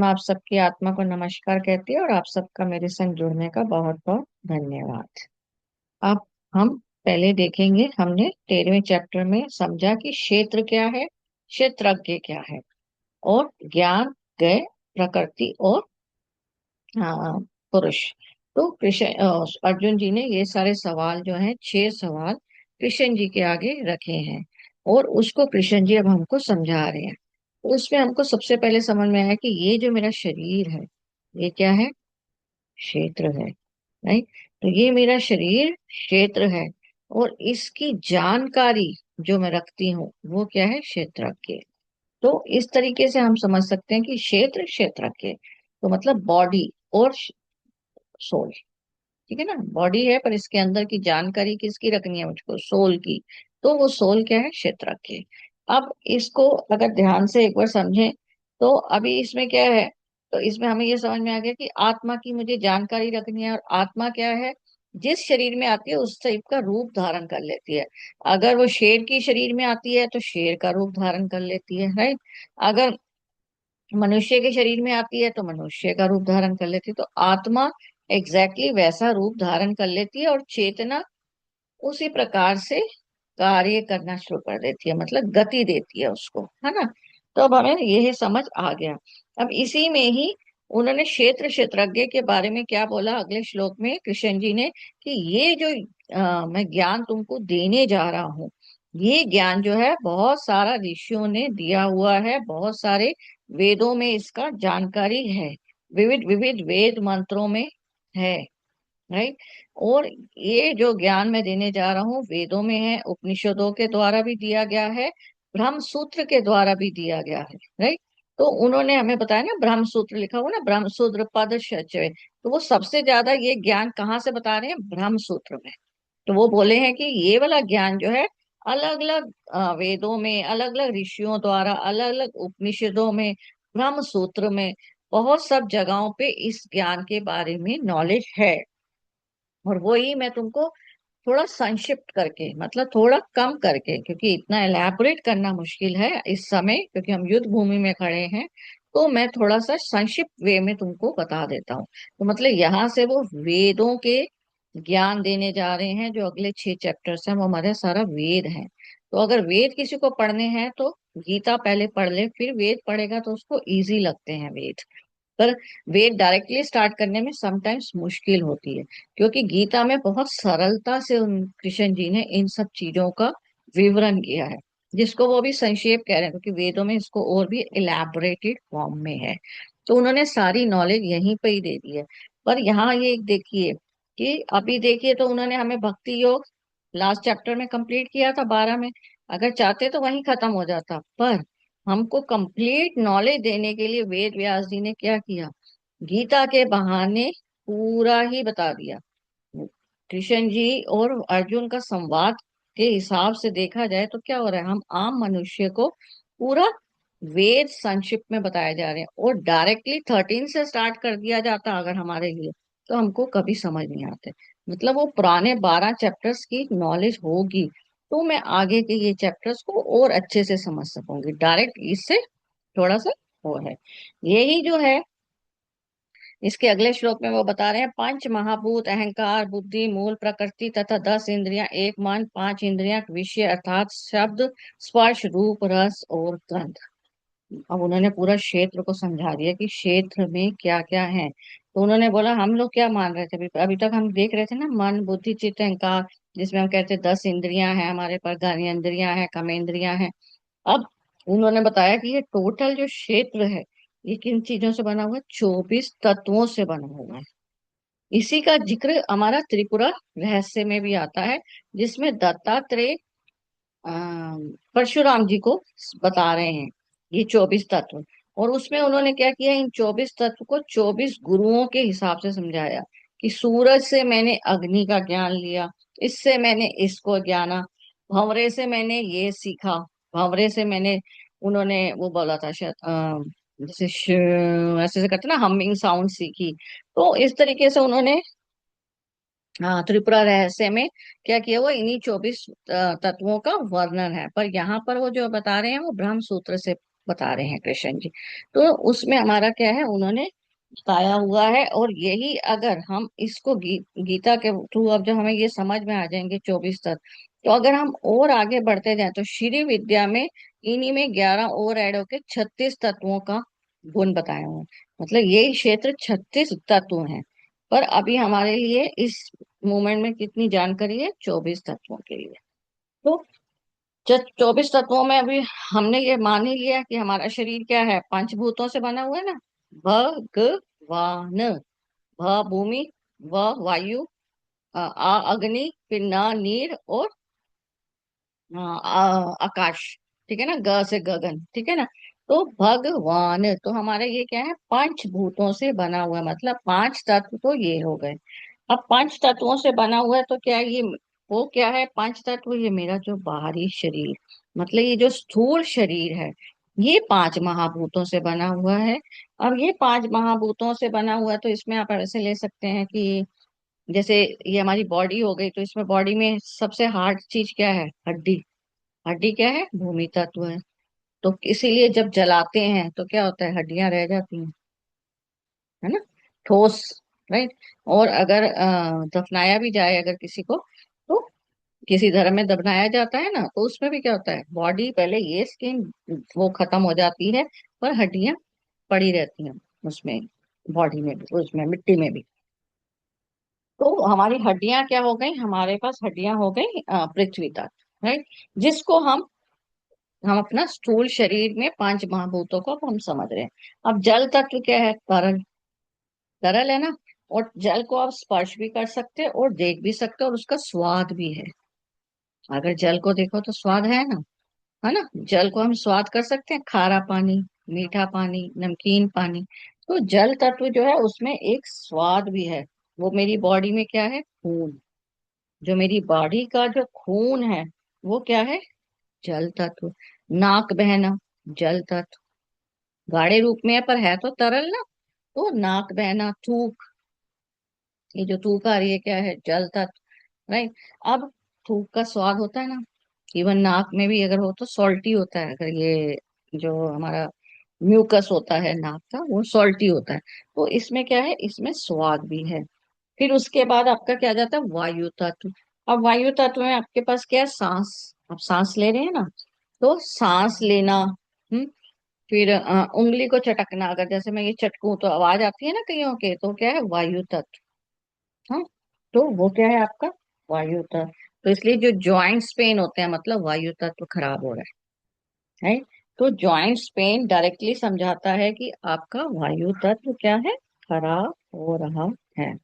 मैं आप सबकी आत्मा को नमस्कार कहती हूँ और आप सबका मेरे संग जुड़ने का बहुत बहुत धन्यवाद। अब हम पहले देखेंगे, हमने 13वें चैप्टर में समझा कि क्षेत्र क्या है, क्षेत्रज्ञ क्या है, और ज्ञान, गय, प्रकृति और पुरुष। तो कृष्ण अर्जुन जी ने ये सारे सवाल जो हैं, 6 सवाल कृष्ण जी के आगे रखे हैं और उसको कृष्ण जी अब हमको समझा रहे हैं। तो उसमें हमको सबसे पहले समझ में आया कि ये जो मेरा शरीर है, ये क्या है? क्षेत्र है। राइट। तो ये मेरा शरीर क्षेत्र है और इसकी जानकारी जो मैं रखती हूँ वो क्या है? क्षेत्रज्ञ। तो इस तरीके से हम समझ सकते हैं कि क्षेत्र क्षेत्रज्ञ तो मतलब बॉडी और सोल। ठीक है ना, बॉडी है पर इसके अंदर की जानकारी किसकी रखनी है मुझको? सोल की। तो वो सोल क्या है? क्षेत्रज्ञ। अब इसको अगर ध्यान से एक बार समझें तो अभी इसमें क्या है, तो इसमें हमें ये समझ में आ गया कि आत्मा की मुझे जानकारी रखनी है। और आत्मा क्या है? जिस शरीर में आती है उस टाइप का रूप धारण कर लेती है। अगर वो शेर की शरीर में आती है तो शेर का रूप धारण कर लेती है, राइट। अगर मनुष्य के शरीर में आती है तो मनुष्य का रूप धारण कर लेती है। तो आत्मा वैसा रूप धारण कर लेती है और चेतना उसी प्रकार से कार्य करना शुरू कर देती है, मतलब गति देती है उसको, है ना। तो अब हमें यही समझ आ गया। अब इसी में ही उन्होंने क्षेत्र क्षेत्रज्ञ के बारे में क्या बोला अगले श्लोक में कृष्ण जी ने, कि ये जो मैं ज्ञान तुमको देने जा रहा हूँ, ये ज्ञान जो है बहुत सारा ऋषियों ने दिया हुआ है, बहुत सारे वेदों में इसका जानकारी है, विविध विविध वेद मंत्रों में है, राइट। और ये जो ज्ञान मैं देने जा रहा हूँ वेदों में है, उपनिषदों के द्वारा भी दिया गया है, ब्रह्म सूत्र के द्वारा भी दिया गया है, राइट। तो उन्होंने हमें बताया ना, ब्रह्म सूत्र लिखा हुआ ना, ब्रह्म सूत्र पद शचय। तो वो सबसे ज्यादा ये ज्ञान कहाँ से बता रहे हैं? ब्रह्म सूत्र में। तो वो बोले हैं कि ये वाला ज्ञान जो है अलग अलग वेदों में, अलग अलग ऋषियों द्वारा, अलग अलग उपनिषदों में, ब्रह्म सूत्र में, बहुत सब जगहों पे इस ज्ञान के बारे में नॉलेज है। और वो ही मैं तुमको थोड़ा संक्षिप्त करके, मतलब थोड़ा कम करके, क्योंकि इतना एलैबोरेट करना मुश्किल है इस समय क्योंकि हम युद्ध भूमि में खड़े हैं। तो मैं थोड़ा सा संक्षिप्त वे में तुमको बता देता हूँ। तो मतलब यहाँ से वो वेदों के ज्ञान देने जा रहे हैं। जो अगले 6 चैप्टर्स हैं वो हमारे सारा वेद है। तो अगर वेद किसी को पढ़ने हैं तो गीता पहले पढ़ ले, फिर वेद पढ़ेगा तो उसको इजी लगते हैं वेद। पर वेद डायरेक्टली स्टार्ट करने में समटाइम्स मुश्किल होती है, क्योंकि गीता में बहुत सरलता से उन कृष्ण जी ने इन सब चीजों का विवरण किया है, जिसको वो भी संक्षेप कह रहे हैं क्योंकि वेदों में इसको और भी इलेबोरेटेड फॉर्म में है। तो उन्होंने सारी नॉलेज यहीं पे ही दे दी है। पर यहाँ ये एक देखिए कि अभी देखिए, तो उन्होंने हमें भक्ति योग लास्ट चैप्टर में कंप्लीट किया था 12 में। अगर चाहते तो वहीं खत्म हो जाता, पर हमको कंप्लीट नॉलेज देने के लिए वेद व्यास जी ने क्या किया? गीता के बहाने पूरा ही बता दिया। कृष्ण जी और अर्जुन का संवाद के हिसाब से देखा जाए तो क्या हो रहा है, हम आम मनुष्य को पूरा वेद संक्षिप्त में बताए जा रहे हैं। और डायरेक्टली 13 से स्टार्ट कर दिया जाता अगर हमारे लिए, तो हमको कभी समझ नहीं आते। मतलब वो पुराने 12 चैप्टर्स की नॉलेज होगी तो मैं आगे के ये चैप्टर्स को और अच्छे से समझ सकूंगी। डायरेक्ट इससे थोड़ा सा वो है। यही जो है इसके अगले श्लोक में वो बता रहे हैं, पंच महाभूत अहंकार बुद्धि मूल प्रकृति तथा 10 इंद्रियां, एक मन, 5 इंद्रियां विषय अर्थात शब्द स्पर्श रूप रस और गंध। अब उन्होंने पूरा क्षेत्र को समझा दिया कि क्षेत्र में क्या क्या है। तो उन्होंने बोला, हम लोग क्या मान रहे थे अभी अभी तक हम देख रहे थे ना, मन बुद्धि चित्त अहंकार, जिसमें हम कहते हैं 10 इंद्रियां हैं हमारे पास, ज्ञानेंद्रियां हैं, कर्मेंद्रियां हैं। अब उन्होंने बताया कि ये टोटल जो क्षेत्र है ये किन चीजों से बना हुआ है? 24 तत्वों से बना हुआ है। इसी का जिक्र हमारा त्रिपुरा रहस्य में भी आता है, जिसमें दत्तात्रेय परशुराम जी को बता रहे हैं ये 24 तत्व। और उसमें उन्होंने क्या किया, इन 24 तत्व को 24 गुरुओं के हिसाब से समझाया। कि सूरज से मैंने अग्नि का ज्ञान लिया, इससे मैंने इसको जाना, भंवरे से मैंने ये सीखा, भंवरे से मैंने, उन्होंने वो बोला था शायद जैसे ऐसे ऐसे करते ना हमिंग साउंड सीखी। तो इस तरीके से उन्होंने हाँ त्रिपुरा रहस्य में क्या किया हुआ, इन्हीं 24 तत्वों का वर्णन है। पर यहाँ पर वो जो बता रहे हैं वो ब्रह्म सूत्र से बता रहे हैं कृष्ण जी। तो उसमें हमारा क्या है, उन्होंने बताया हुआ है। और यही अगर हम इसको गीता के थ्रू अब जब हमें ये समझ में आ जाएंगे 24 तत्व, तो अगर हम और आगे बढ़ते जाएं तो श्री विद्या में इन्हीं में 11 और ऐड होके 36 तत्वों का गुण बताए हुए हैं। मतलब ये क्षेत्र 36 तत्व हैं। पर अभी हमारे लिए इस मोमेंट में कितनी जानकारी है, 24 तत्वों के लिए। तो 24 तत्वों में अभी हमने ये मान ही लिया कि हमारा शरीर क्या है, पंचभूतों से बना हुआ है ना। भगवान, भ भूमि, व वायु, आ अग्नि, फिर न नीर, और आकाश। ठीक है ना, ग से गगन, ठीक है ना। तो भगवान, तो हमारे ये क्या है, पंचभूतों से बना हुआ है, मतलब 5 तत्व तो ये हो गए। अब 5 तत्वों से बना हुआ है तो क्या है ये, वो क्या है 5 तत्व, ये मेरा जो बाहरी शरीर, मतलब ये जो स्थूल शरीर है, ये 5 महाभूतों से बना हुआ है। अब ये 5 महाभूतों से बना हुआ है तो इसमें आप ऐसे ले सकते हैं कि जैसे ये हमारी बॉडी हो गई, तो इसमें बॉडी में सबसे हार्ड चीज क्या है, हड्डी। हड्डी क्या है, भूमि तत्व है। तो इसीलिए जब जलाते हैं तो क्या होता है, हड्डियां रह जाती हैं, है ना, ठोस। राइट। और अगर दफनाया भी जाए अगर किसी को, तो किसी धर्म में दफनाया जाता है ना, तो उसमें भी क्या होता है, बॉडी पहले ये स्किन वो खत्म हो जाती है, पर हड्डियां पड़ी रहती हैं उसमें, बॉडी में भी, उसमें मिट्टी में भी। तो हमारी हड्डियां क्या हो गई, हमारे पास हड्डियां हो गई पृथ्वी तक। राइट। जिसको हम अपना स्थूल शरीर में 5 महाभूतों को अब हम समझ रहे हैं। अब जल तत्व क्या है, तरल। तरल है ना। और जल को आप स्पर्श भी कर सकते हैं और देख भी सकते हैं, और उसका स्वाद भी है। अगर जल को देखो तो स्वाद है ना। जल को हम स्वाद कर सकते हैं, खारा पानी, मीठा पानी, नमकीन पानी। तो जल तत्व जो है उसमें एक स्वाद भी है। वो मेरी बॉडी में क्या है, खून। जो मेरी बॉडी का जो खून है, वो क्या है, जल तत्व। नाक बहना, जल तत्व। गाढ़े रूप में है पर है तो तरल ना। तो नाक बहना, थूक, ये जो थूक आ रही है क्या है, जल तत्व। राइट। अब थूक का स्वाद होता है ना, इवन नाक में भी अगर हो तो सॉल्टी होता है। अगर ये जो हमारा म्यूकस होता है नाक का, वो सॉल्टी होता है। तो इसमें क्या है, इसमें स्वाद भी है। फिर उसके बाद आपका क्या आ जाता है, वायु तत्व। अब वायु तत्व में आपके पास क्या है, सांस। आप सांस ले रहे हैं ना, तो सांस लेना। हम्म। फिर उंगली को चटकना, अगर जैसे मैं ये चटकूं तो आवाज आती है ना कईयों के, तो क्या है, वायु तत्व। हाँ। तो वो क्या है आपका, वायु तत्व। तो इसलिए जो जॉइंट्स पेन होते हैं, मतलब वायु तत्व खराब हो रहा है। तो जॉइंट्स पेन डायरेक्टली समझाता है कि आपका वायु तत्व क्या है, खराब हो रहा है।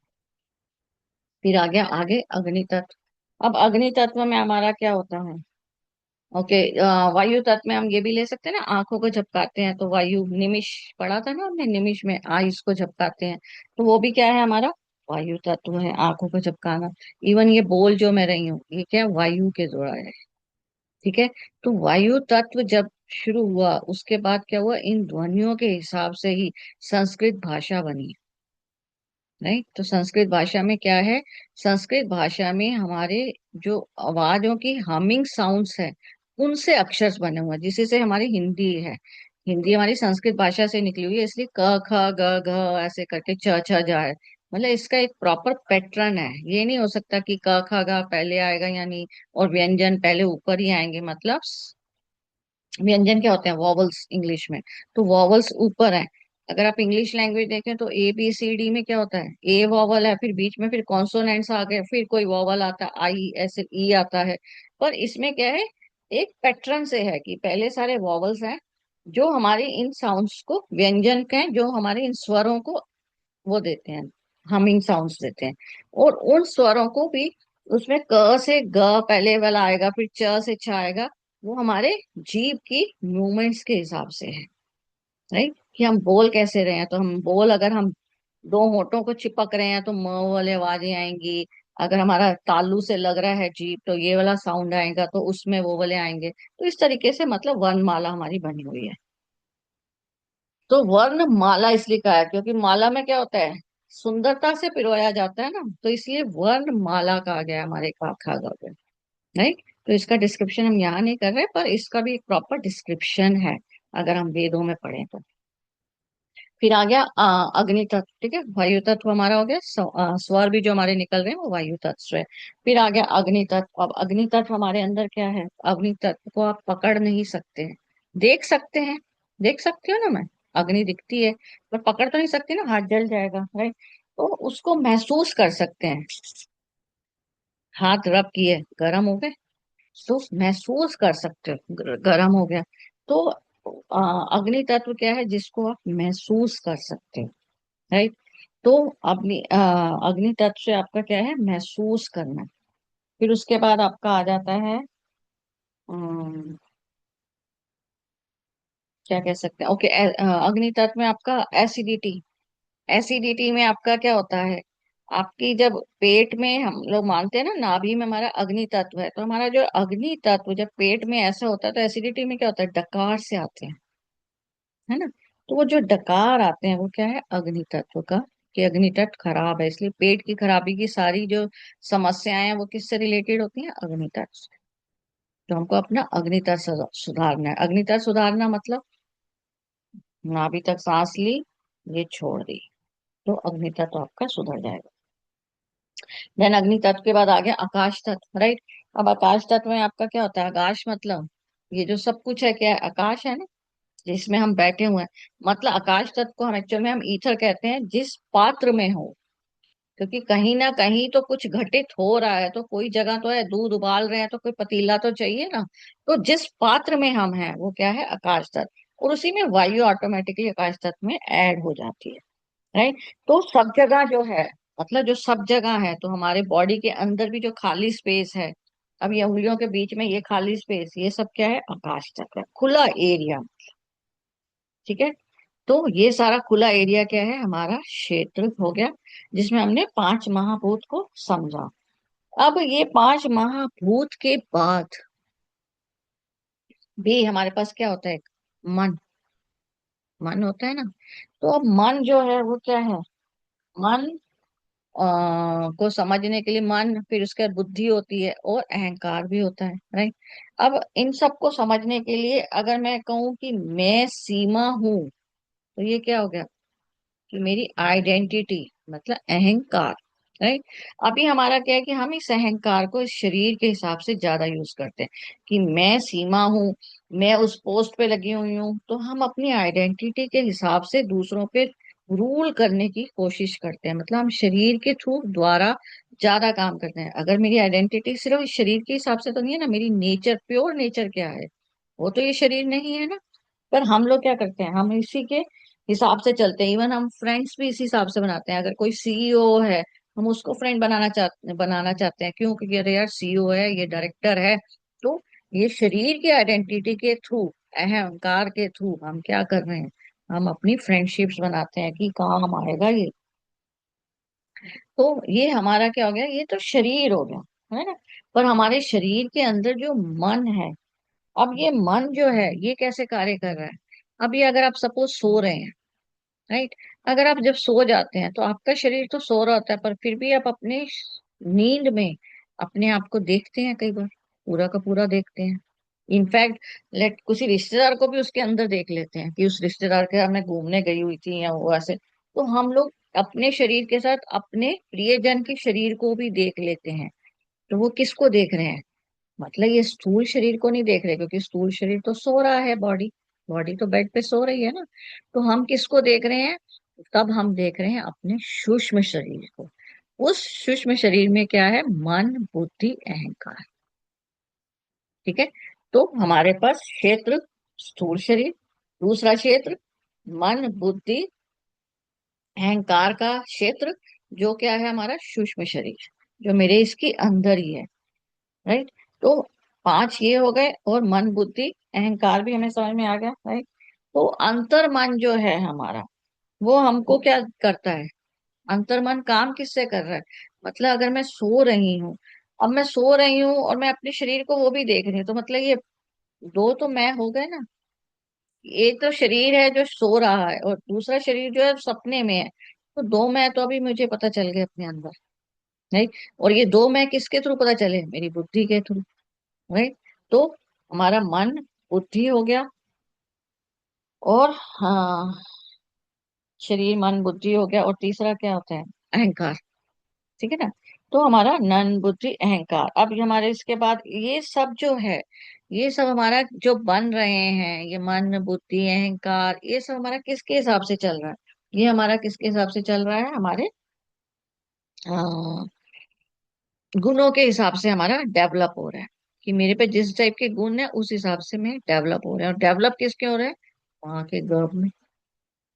फिर आ गया आगे अग्नि तत्व। अब अग्नि तत्व में हमारा क्या होता है, ओके। वायु तत्व में हम ये भी ले सकते हैं ना, आंखों को झपकाते हैं तो वायु निमिष, पढ़ा था ना हमने, निमिष में आईज को झपकाते हैं। तो वो भी क्या है हमारा, वायु तत्व है, आंखों को झपकाना। इवन ये बोल जो मैं रही हूँ, ये क्या है, वायु के जोड़ा है। ठीक है। तो वायु तत्व जब शुरू हुआ, उसके बाद क्या हुआ, इन ध्वनियों के हिसाब से ही संस्कृत भाषा बनी। राइट। तो संस्कृत भाषा में क्या है, संस्कृत भाषा में हमारे जो आवाजों की हमिंग साउंड्स है, उनसे अक्षर बने हुए हैं, जिसी से हमारी हिंदी है। हिंदी हमारी संस्कृत भाषा से निकली हुई है, इसलिए क ख ग घ ऐसे करके च छ जाए। मतलब इसका एक प्रॉपर पैटर्न है। ये नहीं हो सकता कि क ख ग पहले आएगा यानी, और व्यंजन पहले ऊपर ही आएंगे। मतलब व्यंजन क्या होते हैं, वॉवल्स इंग्लिश में। तो वॉवल्स ऊपर है। अगर आप इंग्लिश लैंग्वेज देखें तो ABCD में क्या होता है, ए वॉवल है, फिर बीच में फिर कॉन्सोनेंट्स आ गए, फिर कोई वॉवल आता है, आई ऐसे ई आता है। पर इसमें क्या है, एक पैटर्न से है कि पहले सारे वॉवल्स हैं जो हमारे इन साउंड्स को, व्यंजन के हैं जो हमारे इन स्वरों को वो देते हैं, हमिंग साउंड्स देते हैं। और उन स्वरों को भी, उसमें क से ग पहले वाला आएगा, फिर च से छ आएगा। वो हमारे जीभ की मूवमेंट्स के हिसाब से है। राइट। कि हम बोल कैसे रहे हैं, तो हम बोल, अगर हम दो होठों को चिपक रहे हैं तो म वाले आवाजें आएंगी। अगर हमारा तालू से लग रहा है जीभ तो ये वाला साउंड आएगा, तो उसमें वो वाले आएंगे। तो इस तरीके से मतलब वर्णमाला हमारी बनी हुई है। तो वर्ण माला इसलिए कहा है क्योंकि माला में क्या होता है, सुंदरता से पिरोया जाता है ना, तो इसलिए वर्ण माला कहा गया है हमारे खा गा पे। राइट। तो इसका डिस्क्रिप्शन हम यहाँ नहीं कर रहे, पर इसका भी एक प्रॉपर डिस्क्रिप्शन है। अगर हम वेदों में पढ़ें तो। फिर आ गया अग्नि तत्व, ठीक है, वायु तत्व हमारा हो गया, स्वर भी जो हमारे निकल रहे हैं वो वायु तत्व से है। फिर आ गया अग्नि तत्व। अब अग्नि तत्व हमारे अंदर क्या है, अग्नि तत्व को आप पकड़ नहीं सकते हैं, देख सकते हैं, देख सकती हो ना मैं, अग्नि दिखती है, पर पकड़ तो नहीं सकती ना, हाथ जल जाएगा, राइट। तो उसको महसूस कर सकते हैं, हाथ रब किए गर्म हो गए, तो महसूस कर सकते हो, गर्म हो गया। तो अग्नि तत्व क्या है, जिसको आप महसूस कर सकते हो, राइट। तो अग्नि तत्व से आपका क्या है, महसूस करना। फिर उसके बाद आपका आ जाता है, अम, क्या कह सकते हैं, ओके, अग्नि तत्व में आपका एसिडिटी। एसिडिटी में आपका क्या होता है, आपकी जब पेट में, हम लोग मानते हैं ना नाभि में हमारा अग्नि तत्व है, तो हमारा जो अग्नि तत्व जब पेट में ऐसा होता है, तो एसिडिटी में क्या होता है, डकार से आते हैं, है ना। तो वो जो डकार आते हैं वो क्या है, अग्नि तत्व का, कि अग्नि तत्व खराब है, इसलिए पेट की खराबी की सारी जो समस्याएं हैं वो किससे रिलेटेड होती हैं, अग्नि तत्व से। तो हमको अपना अग्नि तत्व सुधारना है। अग्नि तत्व सुधारना मतलब नाभि तक सांस ली, ये छोड़ दी, तो अग्नि तत्व आपका सुधर जाएगा। देन अग्नि तत्व के बाद आ गया आकाश तत्व, राइट। अब आकाश तत्व में आपका क्या होता है, आकाश मतलब ये जो सब कुछ है, क्या है, आकाश है ना, जिसमें हम बैठे हुए हैं। मतलब आकाश तत्व को हम एक्चुअल में हम ईथर कहते हैं, जिस पात्र में हो, क्योंकि कहीं ना कहीं तो कुछ घटित हो रहा है, तो कोई जगह तो है, दूध उबाल रहे हैं तो कोई पतीला तो चाहिए ना। तो जिस पात्र में हम हैं वो क्या है, आकाश तत्व, और उसी में वायु ऑटोमेटिकली आकाश तत्व में ऐड हो जाती है, राइट। तो सब जगह जो है, मतलब जो सब जगह है, तो हमारे बॉडी के अंदर भी जो खाली स्पेस है, अब ये उंगलियों के बीच में ये खाली स्पेस, ये सब क्या है, आकाश तत्व है, खुला एरिया, ठीक है। तो ये सारा खुला एरिया क्या है, हमारा क्षेत्र हो गया, जिसमें हमने पांच महाभूत को समझा। अब ये पांच महाभूत के बाद भी हमारे पास क्या होता है, मन। मन होता है ना। तो अब मन जो है वो क्या है, मन को समझने के लिए मन, फिर उसके बाद बुद्धि होती है, और अहंकार भी होता है, राइट। अब इन सबको समझने के लिए अगर मैं कहूँ कि मैं सीमा हूं, तो ये क्या हो गया, कि मेरी आइडेंटिटी, मतलब अहंकार, राइट। अभी हमारा क्या है कि हम इस अहंकार को इस शरीर के हिसाब से ज्यादा यूज करते हैं, कि मैं सीमा हूँ, मैं उस पोस्ट पे लगी हुई हूँ, तो हम अपनी आइडेंटिटी के हिसाब से दूसरों पे रूल करने की कोशिश करते हैं, मतलब हम शरीर के थ्रू द्वारा ज्यादा काम करते हैं। अगर मेरी आइडेंटिटी सिर्फ इस शरीर के हिसाब से तो नहीं है ना, मेरी नेचर, प्योर नेचर क्या है, वो तो ये शरीर नहीं है ना। पर हम लोग क्या करते हैं, हम इसी के हिसाब से चलते हैं, इवन हम फ्रेंड्स भी इसी हिसाब से बनाते हैं। अगर कोई सीईओ है, हम उसको फ्रेंड बनाना चाहते हैं, क्यों, क्योंकि अरे यार सीईओ है, ये डायरेक्टर है। तो ये शरीर की आइडेंटिटी के थ्रू, अहंकार के थ्रू हम क्या कर रहे हैं, हम अपनी फ्रेंडशिप्स बनाते हैं कि काम आएगा ये। तो ये हमारा क्या हो गया, ये तो शरीर हो गया, है ना। पर हमारे शरीर के अंदर जो मन है, अब ये मन जो है ये कैसे कार्य कर रहा है। अब ये अगर आप सपोज सो रहे हैं, राइट, अगर आप जब सो जाते हैं तो आपका शरीर तो सो रहा होता है, पर फिर भी आप अपने नींद में अपने आप को देखते हैं, कई बार पूरा का पूरा देखते हैं। इनफैक्ट लेट किसी रिश्तेदार को भी उसके अंदर देख लेते हैं, कि उस रिश्तेदार के साथ मैं घूमने गई हुई थी या वो ऐसे। तो हम लोग अपने शरीर के साथ अपने प्रियजन के शरीर को भी देख लेते हैं। तो वो किसको देख रहे हैं, मतलब ये स्थूल शरीर को नहीं देख रहे, क्योंकि स्थूल शरीर तो सो रहा है, बॉडी, बॉडी तो बेड पे सो रही है ना। तो हम किसको देख रहे हैं, तब हम देख रहे हैं अपने सूक्ष्म शरीर को। उस सूक्ष्म शरीर में क्या है, मन बुद्धि अहंकार, ठीक है। तो हमारे पास क्षेत्र स्थूल शरीर, दूसरा क्षेत्र मन बुद्धि अहंकार का क्षेत्र, जो क्या है हमारा सूक्ष्म शरीर, जो मेरे इसके अंदर ही है, राइट। तो पांच ये हो गए, और मन बुद्धि अहंकार भी हमें समझ में आ गया, राइट। तो अंतर मन जो है हमारा, वो हमको क्या करता है, अंतर मन काम किससे कर रहा है, मतलब अगर मैं सो रही हूँ, अब मैं सो रही हूँ और मैं अपने शरीर को वो भी देख रही हूँ, तो मतलब ये दो तो मैं हो गए ना। एक तो शरीर है जो सो रहा है, और दूसरा शरीर जो है सपने में है। तो दो मैं तो अभी मुझे पता चल गए अपने अंदर, राइट। और ये दो मैं किसके थ्रू पता चले, मेरी बुद्धि के थ्रू, राइट। तो हमारा मन बुद्धि हो गया, और हाँ, शरीर मन बुद्धि हो गया, और तीसरा क्या होता है? अहंकार। ठीक है ना। तो हमारा नन बुद्धि अहंकार, अब ये हमारे इसके बाद ये सब जो है, ये सब हमारा जो बन रहे हैं, ये मन बुद्धि अहंकार, ये सब हमारा किसके हिसाब से चल रहा है? ये हमारा किसके हिसाब से चल रहा है? हमारे गुणों के हिसाब से हमारा डेवलप हो रहा है, कि मेरे पे जिस टाइप के गुण है उस हिसाब से मैं डेवलप हो रहा है। और डेवलप किसके हो रहे हैं? माँ के गर्भ में।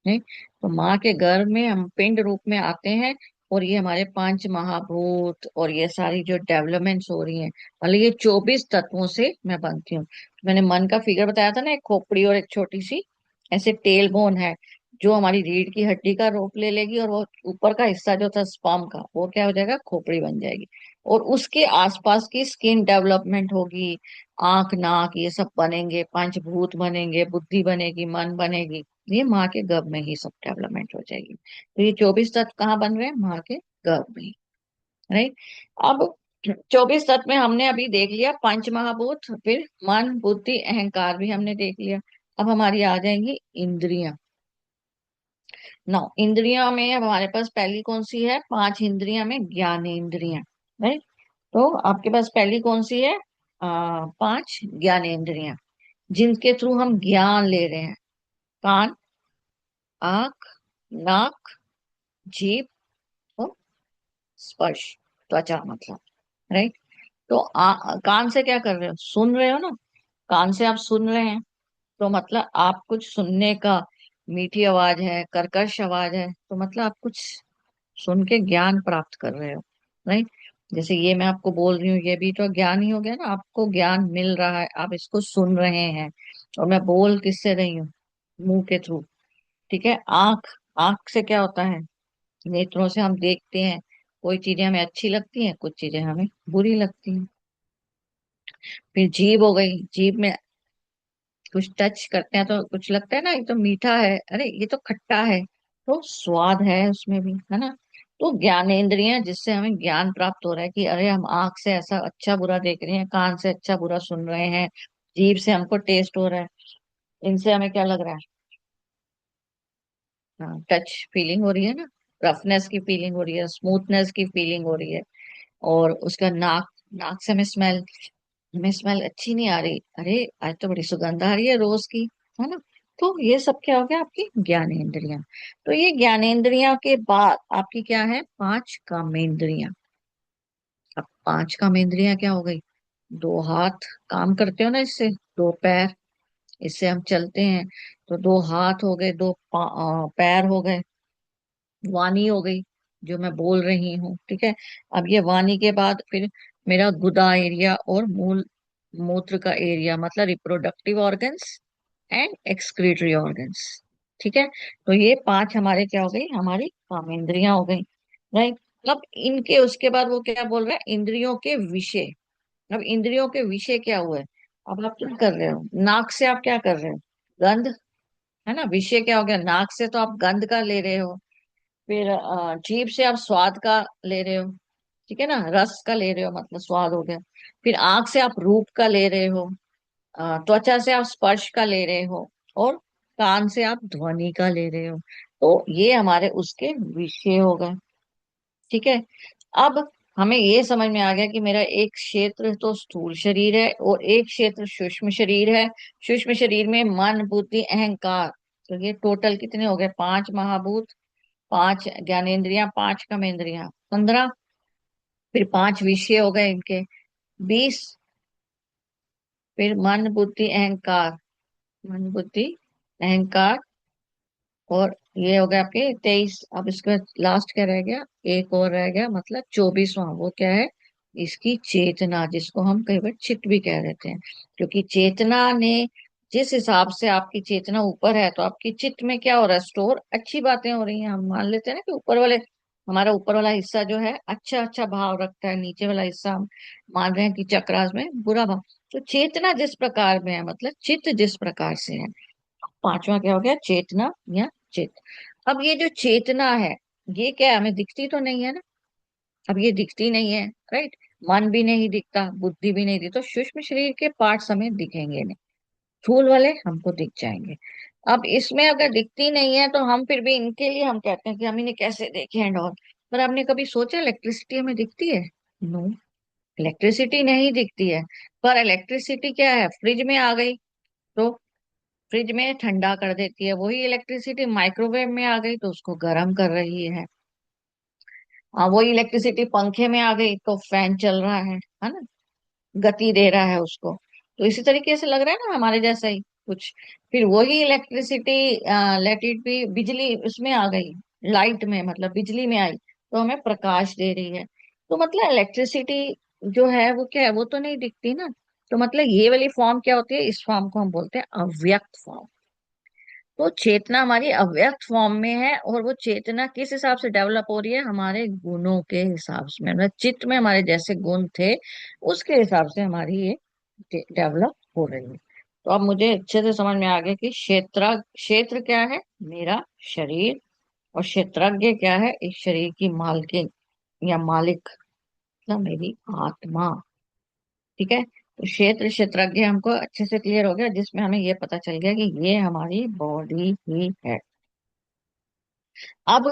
नहीं, तो माँ के गर्भ में हम पिंड रूप में आते हैं, और ये हमारे पांच महाभूत और ये सारी जो डेवलपमेंट्स हो रही हैं, मतलब ये 24 तत्वों से मैं बनती हूँ। तो मैंने मन का फिगर बताया था ना, एक खोपड़ी और एक छोटी सी ऐसे टेल बोन है, जो हमारी रीढ़ की हड्डी का रूप ले लेगी, और वो ऊपर का हिस्सा जो था स्पर्म का, वो क्या हो जाएगा? खोपड़ी बन जाएगी। और उसके आसपास की स्किन डेवलपमेंट होगी, आंख नाक ये सब बनेंगे, पंचभूत बनेंगे, बुद्धि बनेगी, मन बनेगी। ये माँ के गर्भ में ही सब डेवलपमेंट हो जाएगी। तो ये 24 तत्व कहाँ बन रहे हैं? माँ के गर्भ में ही। राइट। अब 24 तत्व में हमने अभी देख लिया पंच महाभूत, फिर मन बुद्धि अहंकार भी हमने देख लिया। अब हमारी आ जाएंगी इंद्रियां। नौ इंद्रियों में अब हमारे पास पहली कौन सी है? पांच इंद्रियां में ज्ञानेंद्रियां। राइट। तो आपके पास पहली कौन सी है? पांच ज्ञानेंद्रियां, जिनके थ्रू हम ज्ञान ले रहे हैं। कान, आंख, नाक, जीभ और स्पर्श, त्वचा मतलब। राइट। तो कान से क्या कर रहे हो? सुन रहे हो ना। कान से आप सुन रहे हैं, तो मतलब आप कुछ सुनने का, मीठी आवाज है, कर्कश आवाज है, तो मतलब आप कुछ सुन के ज्ञान प्राप्त कर रहे हो। राइट। जैसे ये मैं आपको बोल रही हूँ, ये भी तो ज्ञान ही हो गया ना, आपको ज्ञान मिल रहा है, आप इसको सुन रहे हैं। और मैं बोल किससे रही हूँ? मुंह के थ्रू। ठीक है। आंख, आंख से क्या होता है? नेत्रों से हम देखते हैं, कोई चीजें हमें अच्छी लगती हैं, कुछ चीजें हमें बुरी लगती हैं। फिर जीभ हो गई, जीभ में कुछ टच करते हैं तो कुछ लगता है ना, ये तो मीठा है, अरे ये तो खट्टा है, तो स्वाद है उसमें भी, है ना। तो ज्ञानेंद्रियां, जिससे हमें ज्ञान प्राप्त हो रहा है कि अरे हम आंख से ऐसा अच्छा बुरा देख रहे हैं, कान से अच्छा बुरा सुन रहे हैं, जीभ से हमको टेस्ट हो रहा है, इनसे हमें क्या लग रहा है? हाँ, टच फीलिंग हो रही है ना, रफनेस की फीलिंग हो रही है, स्मूथनेस की फीलिंग हो रही है। और उसका नाक, नाक से हमें स्मेल अच्छी नहीं आ रही, अरे आज तो बड़ी सुगंध आ रही है रोज की, है ना। तो ये सब क्या हो गया? आपकी ज्ञानेंद्रियां। तो ये ज्ञानेंद्रियां के बाद आपकी क्या है? पांच कामेंद्रियां। अब पांच कामेंद्रियां क्या हो गई? दो हाथ काम करते हो ना इससे, दो पैर, इससे हम चलते हैं, तो दो हाथ हो गए, दो पैर हो गए, वाणी हो गई जो मैं बोल रही हूँ। ठीक है। अब ये वाणी के बाद फिर मेरा गुदा एरिया और मूल मूत्र का एरिया, मतलब reproductive organs and excretory organs. ठीक है। तो ये पांच हमारे क्या हो गई? हमारी कामेंद्रियां हो गई। राइट। अब इनके उसके बाद वो क्या बोल रहे हैं? इंद्रियों के विषय। अब इंद्रियों के विषय क्या हुए? अब आप क्या कर रहे हो? नाक से आप क्या कर रहे हो? गंध, है ना। विषय क्या हो गया? नाक से तो आप गंध का ले रहे हो, फिर जीभ से आप स्वाद का ले रहे हो, ठीक है ना, रस का ले रहे हो, मतलब स्वाद हो गया। फिर आंख से आप रूप का ले रहे हो, त्वचा से आप स्पर्श का ले रहे हो, और कान से आप ध्वनि का ले रहे हो। तो ये हमारे उसके विषय हो गए। ठीक है। अब हमें ये समझ में आ गया कि मेरा एक क्षेत्र तो स्थूल शरीर है और एक क्षेत्र सूक्ष्म शरीर है। सूक्ष्म शरीर में मन बुद्धि अहंकार, तो ये टोटल कितने हो गए? पांच महाभूत, पांच ज्ञानेंद्रियां, पांच कर्मेंद्रियां, 15। फिर पांच विषय हो गए इनके, 20। फिर मन बुद्धि अहंकार, मन बुद्धि अहंकार, और ये हो गया आपके 23। अब इसका लास्ट क्या रह गया? एक और रह गया, मतलब 24वां। वो क्या है? इसकी चेतना, जिसको हम कई बार चित्त भी कह देते हैं। क्योंकि चेतना ने, जिस हिसाब से आपकी चेतना ऊपर है, तो आपकी चित्त में क्या हो रहा है? स्टोर अच्छी बातें हो रही हैं। हम मान लेते हैं ना कि ऊपर वाले, हमारा ऊपर वाला हिस्सा जो है अच्छा अच्छा भाव रखता है, नीचे वाला हिस्सा हम मान रहे हैं कि चक्रास में बुरा भाव। तो चेतना जिस प्रकार में है, मतलब चित्त जिस प्रकार से है। पांचवा क्या हो गया? चेतना या चित्त। अब ये जो चेतना है, ये क्या है? हमें दिखती तो नहीं है ना। अब ये दिखती नहीं है, राइट। मन भी नहीं दिखता, बुद्धि भी नहीं दिखती, तो सूक्ष्म शरीर के पार्ट्स हमें दिखेंगे नहीं, स्थूल वाले हमको दिख जाएंगे। अब इसमें अगर दिखती नहीं है तो हम फिर भी इनके लिए हम कहते हैं कि हम इन्हें कैसे देखें एंड ऑल। पर आपने कभी सोचा इलेक्ट्रिसिटी हमें दिखती है? नो, इलेक्ट्रिसिटी नहीं दिखती है। पर इलेक्ट्रिसिटी क्या है, फ्रिज में आ गई तो फ्रिज में ठंडा कर देती है, वही इलेक्ट्रिसिटी माइक्रोवेव में आ गई तो उसको गर्म कर रही है। वही इलेक्ट्रिसिटी पंखे में आ गई तो फैन चल रहा है ना, गति दे रहा है उसको। तो इसी तरीके से लग रहा है ना हमारे जैसा ही कुछ। फिर वही इलेक्ट्रिसिटी, लेट इट बी, बिजली उसमें आ गई, लाइट में मतलब बिजली में आई तो हमें प्रकाश दे रही है। तो मतलब इलेक्ट्रिसिटी जो है वो क्या है, वो तो नहीं दिखती ना। तो मतलब ये वाली फॉर्म क्या होती है, इस फॉर्म को हम बोलते हैं अव्यक्त फॉर्म। तो चेतना हमारी अव्यक्त फॉर्म में है, और वो चेतना किस हिसाब से डेवलप हो रही है, हमारे गुणों के हिसाब से, मतलब चित्त में हमारे जैसे गुण थे उसके हिसाब से हमारी ये डेवलप हो रही है। तो अब मुझे अच्छे से समझ में आ गया कि क्षेत्र क्या है, मेरा शरीर, और क्षेत्रज्ञ क्या है, इस शरीर की मालकिन या मालिक, मतलब मेरी आत्मा। ठीक है, तो क्षेत्रज्ञ हमको अच्छे से क्लियर हो गया, जिसमें हमें ये पता चल गया कि ये हमारी बॉडी ही है। अब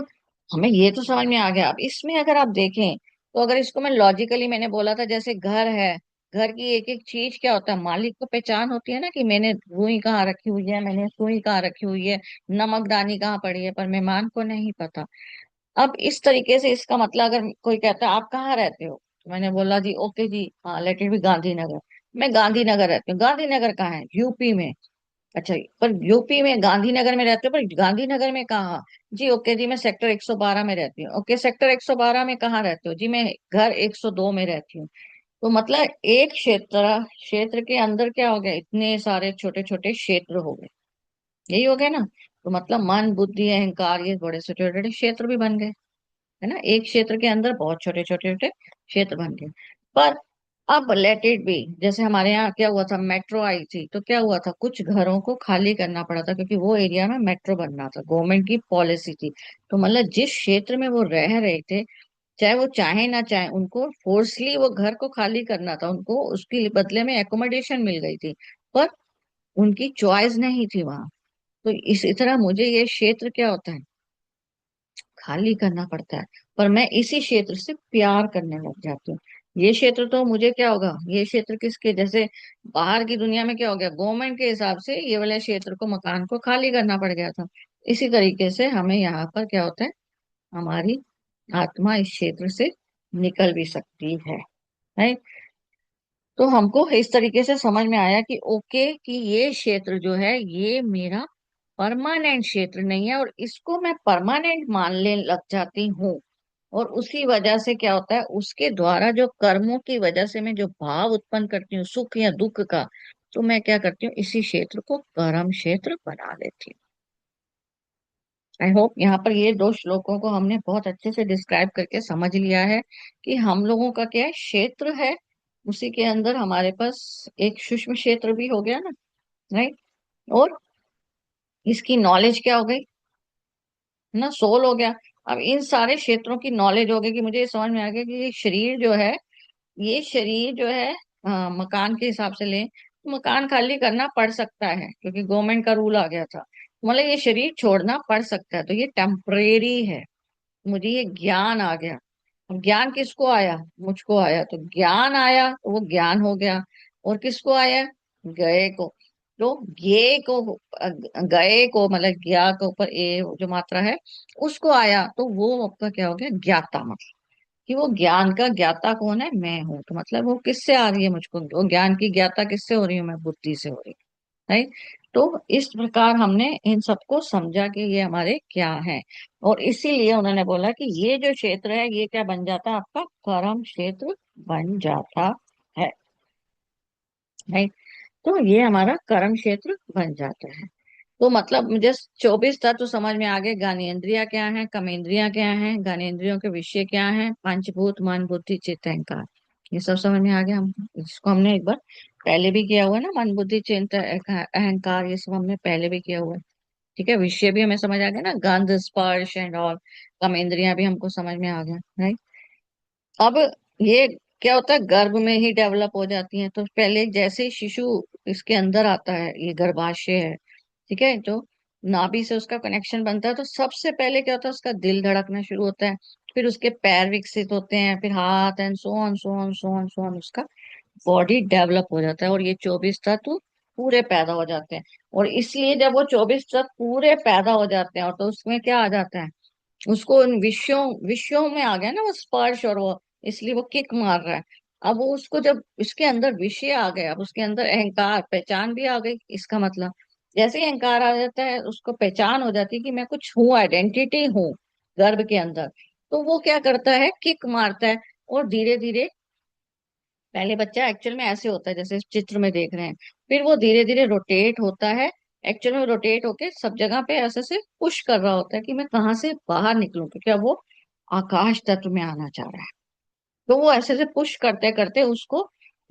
हमें ये तो समझ में आ गया। अब इसमें अगर आप देखें तो अगर इसको मैं लॉजिकली, मैंने बोला था जैसे घर है, घर की एक एक चीज क्या होता है, मालिक को पहचान होती है ना, कि मैंने रुई कहाँ रखी हुई है, मैंने सुई कहाँ रखी हुई है, नमकदानी कहाँ पड़ी है, पर मेहमान को नहीं पता। अब इस तरीके से इसका मतलब, अगर कोई कहता है आप कहाँ रहते हो, तो मैंने बोला जी ओके जी, हाँ लेट इट बी गांधीनगर। मैं गांधीनगर रहती हूँ, गांधीनगर कहाँ है, यूपी में। अच्छा, पर यूपी में गांधीनगर में रहते हो, पर गांधीनगर में कहाँ? जी ओके जी, मैं सेक्टर 112 में रहती हूँ। ओके, सेक्टर 112 में कहाँ रहते हो जी, मैं घर 102 में रहती हूँ। तो मतलब एक क्षेत्र, क्षेत्र के अंदर क्या हो गया, इतने सारे छोटे छोटे क्षेत्र हो गए, यही हो गया ना। तो मतलब मन बुद्धि अहंकार, ये बड़े से छोटे छोटे क्षेत्र भी बन गए, है ना, एक क्षेत्र के अंदर बहुत छोटे छोटे छोटे क्षेत्र बन गए। पर अब लेट इट बी, जैसे हमारे यहाँ क्या हुआ था, मेट्रो आई थी तो क्या हुआ था, कुछ घरों को खाली करना पड़ा था क्योंकि वो एरिया में मेट्रो बनना था, गवर्नमेंट की पॉलिसी थी। तो मतलब जिस क्षेत्र में वो रह रहे थे, चाहे वो चाहे ना चाहे, उनको फोर्सली वो घर को खाली करना था, उनको उसके बदले में एकोमोडेशन मिल गई थी, पर उनकी चॉइस नहीं थी वहां। तो इसी तरह मुझे ये क्षेत्र क्या होता है, खाली करना पड़ता है, पर मैं इसी क्षेत्र से प्यार करने लग जाती हूँ। ये क्षेत्र तो मुझे क्या होगा, ये क्षेत्र किसके जैसे, बाहर की दुनिया में क्या हो गया, गवर्नमेंट के हिसाब से ये वाले क्षेत्र को, मकान को खाली करना पड़ गया था। इसी तरीके से हमें यहाँ पर क्या होता है, हमारी आत्मा इस क्षेत्र से निकल भी सकती है। तो हमको इस तरीके से समझ में आया कि ओके, कि ये क्षेत्र जो है ये मेरा परमानेंट क्षेत्र नहीं है, और इसको मैं परमानेंट मानने लग जाती हूँ। और उसी वजह से क्या होता है, उसके द्वारा जो कर्मों की वजह से मैं जो भाव उत्पन्न करती हूँ सुख या दुख का, तो मैं क्या करती हूँ, इसी क्षेत्र को कर्म क्षेत्र बना लेती हूँ। आई होप यहाँ पर ये दो श्लोकों को हमने बहुत अच्छे से डिस्क्राइब करके समझ लिया है कि हम लोगों का क्या है, क्षेत्र है, उसी के अंदर हमारे पास एक सूक्ष्म क्षेत्र भी हो गया ना, राइट। और इसकी नॉलेज क्या हो गई ना, सोल हो गया। अब इन सारे क्षेत्रों की नॉलेज हो गई कि मुझे ये समझ में आ गया कि ये शरीर जो है, ये शरीर जो है, मकान के हिसाब से लें तो मकान खाली करना पड़ सकता है क्योंकि गवर्नमेंट का रूल आ गया था, मतलब ये शरीर छोड़ना पड़ सकता है, तो ये टेम्परेरी है। मुझे ये ज्ञान आ गया। अब ज्ञान किसको आया, मुझको आया, तो ज्ञान आया तो वो ज्ञान हो गया। और किसको आया, गए को। तो ये को, गए को मतलब ज्ञा के ऊपर ए जो मात्रा है उसको आया, तो वो आपका क्या हो गया, ज्ञाता, मतलब कि वो ज्ञान का ज्ञाता कौन है, मैं हूं। तो मतलब वो किससे आ रही है मुझको, वो ज्ञान की ज्ञाता किससे हो रही हूँ, मैं बुद्धि से हो रही हूँ, राइट। तो इस प्रकार हमने इन सबको समझा कि ये हमारे क्या है, और इसीलिए उन्होंने बोला कि ये जो क्षेत्र है ये क्या बन जाता है, आपका कर्म क्षेत्र बन जाता है, राइट। तो ये हमारा कर्म क्षेत्र बन जाता है। तो मतलब मुझे 24 तत्व समझ में आ गए, ज्ञानेंद्रियां क्या है, कर्मेंद्रियां क्या है, ज्ञानेंद्रियों के विषय क्या है, पंचभूत मन बुद्धि चित्त अहंकार, ये सब समझ में आ गया हम। इसको हमने एक बार पहले भी किया हुआ है ना, मन बुद्धि चित्त अहंकार, ये सब हमने पहले भी किया हुआ है। ठीक है, विषय भी हमें समझ आ गया ना, गंध स्पर्श एंड ऑल। कर्मेंद्रियां भी हमको समझ में आ गया, राइट। अब ये क्या होता है, गर्भ में ही डेवलप हो जाती हैं, तो पहले जैसे ही शिशु इसके अंदर आता है, ये गर्भाशय है, ठीक है, तो नाभि से उसका कनेक्शन बनता है, तो सबसे पहले क्या होता है, उसका दिल धड़कना शुरू होता है, फिर उसके पैर विकसित होते हैं, फिर हाथ, and so on so on so on so on, उसका बॉडी डेवलप हो जाता है, और ये 24 तत्व पूरे पैदा हो जाते हैं। और इसलिए जब वो 24 तत्व पूरे पैदा हो जाते हैं, और तो उसमें क्या आ जाता है, उसको उन विषयों विषयों में आ गया ना वो स्पर्श, और वो इसलिए वो किक मार रहा है। अब वो उसको जब इसके अंदर विषय आ गए, अब उसके अंदर अहंकार पहचान भी आ गई, इसका मतलब जैसे ही अहंकार आ जाता है, उसको पहचान हो जाती है कि मैं कुछ हूँ, आइडेंटिटी हूँ गर्भ के अंदर। तो वो क्या करता है, किक मारता है, और धीरे धीरे, पहले बच्चा एक्चुअल में ऐसे होता है जैसे इस चित्र में देख रहे हैं, फिर वो धीरे धीरे रोटेट होता है, एक्चुअल में रोटेट होके सब जगह पे ऐसे से पुश कर रहा होता है कि मैं कहाँ से बाहर निकलूं, क्योंकि अब वो आकाश तत्व में आना चाह रहा है। तो वो ऐसे से पुश करते करते उसको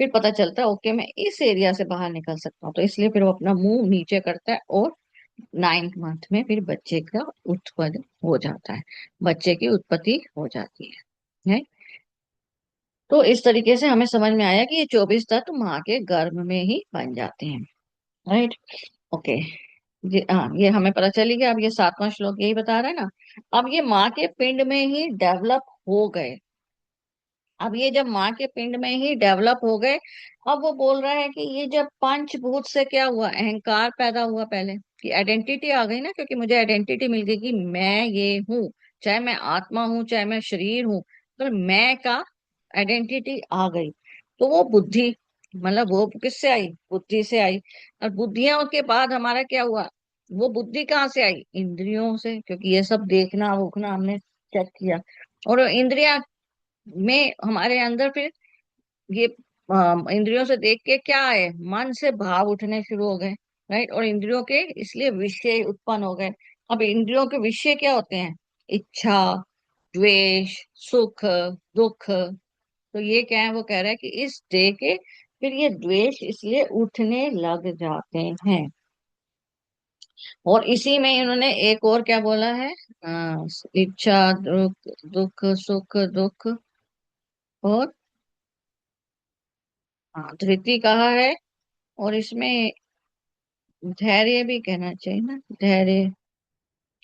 फिर पता चलता है, ओके मैं इस एरिया से बाहर निकल सकता हूँ, तो इसलिए फिर वो अपना मुंह नीचे करता है, और 9th मंथ में फिर बच्चे का उत्पन्न हो जाता है, बच्चे की उत्पत्ति हो जाती है। तो इस तरीके से हमें समझ में आया कि ये 24 तत्व माँ के गर्भ में ही बन जाते हैं। राइट। ओके। जी हाँ, ये हमें पता चली गया। अब ये 7वां श्लोक यही बता रहा है ना। अब ये माँ के पिंड में ही डेवलप हो गए। अब ये जब माँ के पिंड में ही डेवलप हो गए, अब वो बोल रहा है कि ये जब पंचभूत से क्या हुआ, अहंकार पैदा हुआ पहले, कि आइडेंटिटी आ गई ना, क्योंकि मुझे आइडेंटिटी मिल गई कि मैं ये हूँ, चाहे मैं आत्मा हूँ चाहे मैं शरीर हूँ, तो मैं का आइडेंटिटी आ गई। तो वो बुद्धि, मतलब वो किससे आई, बुद्धि से आई। और बुद्धियों के बाद हमारा क्या हुआ, वो बुद्धि कहाँ से आई, इंद्रियों से, क्योंकि ये सब देखना भूखना हमने चेक किया। और इंद्रियां में हमारे अंदर फिर ये इंद्रियों से देख के क्या है, मन से भाव उठने शुरू हो गए। राइट। और इंद्रियों के इसलिए विषय उत्पन्न हो गए। अब इंद्रियों के विषय क्या होते हैं, इच्छा, द्वेष, सुख, दुख। तो ये क्या है, वो कह रहा है कि इस देह के फिर ये द्वेष इसलिए उठने लग जाते हैं। और इसी में इन्होंने एक और क्या बोला है, इच्छा, दुख, दुख, सुख, दुख, और हाँ धृति कहा है। और इसमें धैर्य भी कहना चाहिए ना, धैर्य,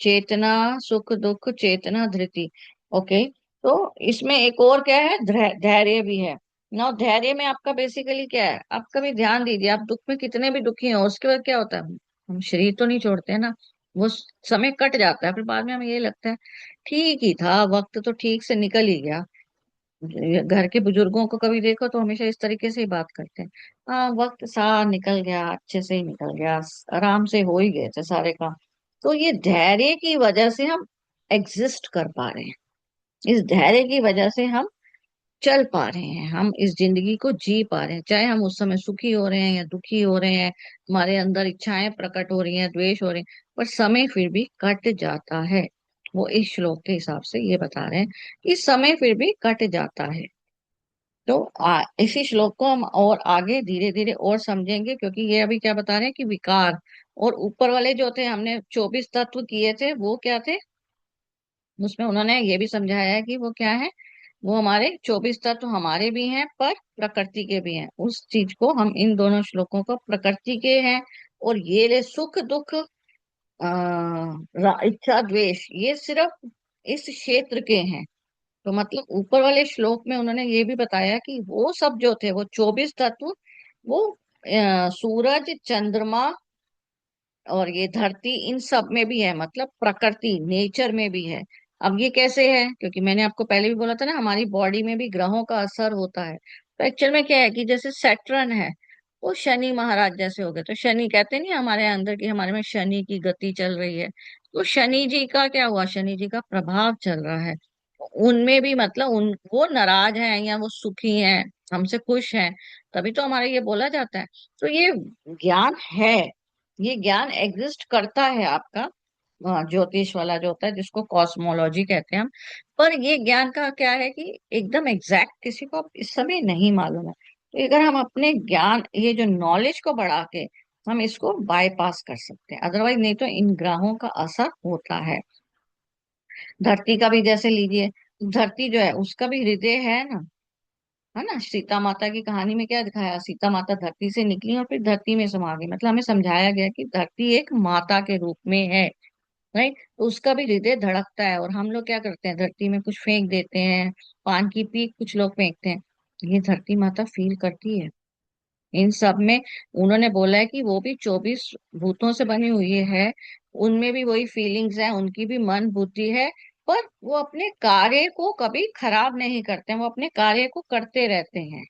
चेतना, सुख दुख, चेतना, धृति। ओके। तो इसमें एक और क्या है, धैर्य भी है ना। धैर्य में आपका बेसिकली क्या है, आप कभी ध्यान दीजिए, आप दुख में कितने भी दुखी हो, उसके बाद क्या होता है, हम शरीर तो नहीं छोड़ते हैं ना। वो समय कट जाता है, फिर बाद में हमें ये लगता है ठीक ही था, वक्त तो ठीक से निकल ही गया। घर के बुजुर्गों को कभी देखो तो हमेशा इस तरीके से ही बात करते हैं, हाँ वक्त सा निकल गया, अच्छे से ही निकल गया, आराम से हो ही गए थे सारे काम। तो ये धैर्य की वजह से हम एग्जिस्ट कर पा रहे हैं, इस धैर्य की वजह से हम चल पा रहे हैं, हम इस जिंदगी को जी पा रहे हैं, चाहे हम उस समय सुखी हो रहे हैं या दुखी हो रहे हैं, हमारे अंदर इच्छाएं प्रकट हो रही हैं, द्वेष हो रहे हैं, पर समय फिर भी कट जाता है। वो इस श्लोक के हिसाब से ये बता रहे हैं कि समय फिर भी कट जाता है। तो इसी श्लोक को हम और आगे धीरे धीरे और समझेंगे, क्योंकि ये अभी क्या बता रहे हैं कि विकार, और ऊपर वाले जो थे हमने 24 तत्व किए थे वो क्या थे, उसमें उन्होंने ये भी समझाया है कि वो क्या है, वो हमारे 24 तत्व हमारे भी हैं पर प्रकृति के भी हैं। उस चीज को हम इन दोनों श्लोकों को प्रकृति के हैं, और ये ले सुख दुख, इच्छा द्वेष, ये सिर्फ इस क्षेत्र के हैं। तो मतलब ऊपर वाले श्लोक में उन्होंने ये भी बताया कि वो सब जो थे, वो 24 तत्व, वो सूरज, चंद्रमा और ये धरती, इन सब में भी है, मतलब प्रकृति नेचर में भी है। अब ये कैसे है, क्योंकि मैंने आपको पहले भी बोला था ना, हमारी बॉडी में भी ग्रहों का असर होता है। तो एक्चुअल में क्या है कि जैसे सैटर्न है, वो शनि महाराज जैसे हो गए, तो शनि कहते नहीं हमारे अंदर की, हमारे में शनि की गति चल रही है, तो शनि जी का क्या हुआ, शनि जी का प्रभाव चल रहा है। उनमें भी मतलब उन वो नाराज हैं या वो सुखी हैं, हमसे खुश हैं, तभी तो हमारा ये बोला जाता है। तो ये ज्ञान है, ये ज्ञान एग्जिस्ट करता है आपका, ज्योतिष वाला जो होता है जिसको कॉस्मोलॉजी कहते हैं हम। पर ये ज्ञान का क्या है कि एकदम एग्जैक्ट किसी को इस समय नहीं मालूम है। तो अगर हम अपने ज्ञान, ये जो नॉलेज को बढ़ा के हम इसको बाईपास कर सकते हैं, अदरवाइज नहीं तो इन ग्रहों का असर होता है। धरती का भी जैसे लीजिए, धरती जो है उसका भी हृदय है ना, है ना। सीता माता की कहानी में क्या दिखाया, सीता माता धरती से निकली और फिर धरती में समा गई, मतलब हमें समझाया गया कि धरती एक माता के रूप में है। राइट, तो उसका भी हृदय धड़कता है। और हम लोग क्या करते हैं, धरती में कुछ फेंक देते हैं, पान की पीक कुछ लोग फेंकते हैं, ये धरती माता फील करती है इन सब में। उन्होंने बोला है कि वो भी 24 भूतों से बनी हुई है, उनमें भी वही फीलिंग्स है, उनकी भी मन बुद्धि है, पर वो अपने कार्य को कभी खराब नहीं करते हैं, वो अपने कार्य को करते रहते हैं।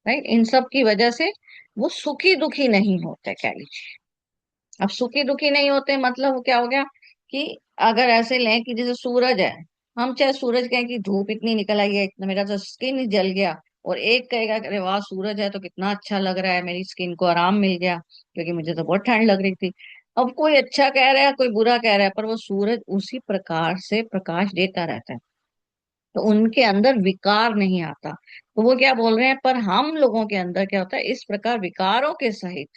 राइट, इन सब की वजह से वो सुखी दुखी नहीं होते, कह लीजिए। अब सुखी दुखी नहीं होते मतलब वो क्या हो गया कि अगर ऐसे लें कि जैसे सूरज है, हम चाहे सूरज कहें कि धूप इतनी निकल आई है, इतना मेरा तो स्किन ही जल गया, और एक कहेगा कि अरे वाह सूरज है तो कितना अच्छा लग रहा है, मेरी स्किन को आराम मिल गया क्योंकि मुझे तो बहुत ठंड लग रही थी। अब कोई अच्छा कह रहा है कोई बुरा कह रहा है, पर वो सूरज उसी प्रकार से प्रकाश देता रहता है, तो उनके अंदर विकार नहीं आता। तो वो क्या बोल रहे हैं, पर हम लोगों के अंदर क्या होता है, इस प्रकार विकारों के सहित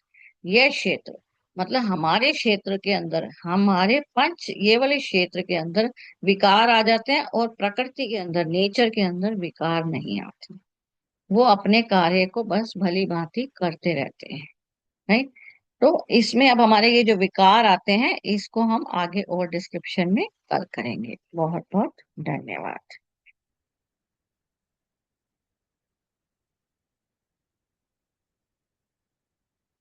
यह क्षेत्र, मतलब हमारे क्षेत्र के अंदर, हमारे पंच ये वाले क्षेत्र के अंदर विकार आ जाते हैं, और प्रकृति के अंदर, नेचर के अंदर विकार नहीं आते। वो अपने कार्य को बस भली भांति करते रहते हैं। राइट, तो इसमें अब हमारे ये जो विकार आते हैं, इसको हम आगे और डिस्क्रिप्शन में कल करेंगे। बहुत बहुत धन्यवाद।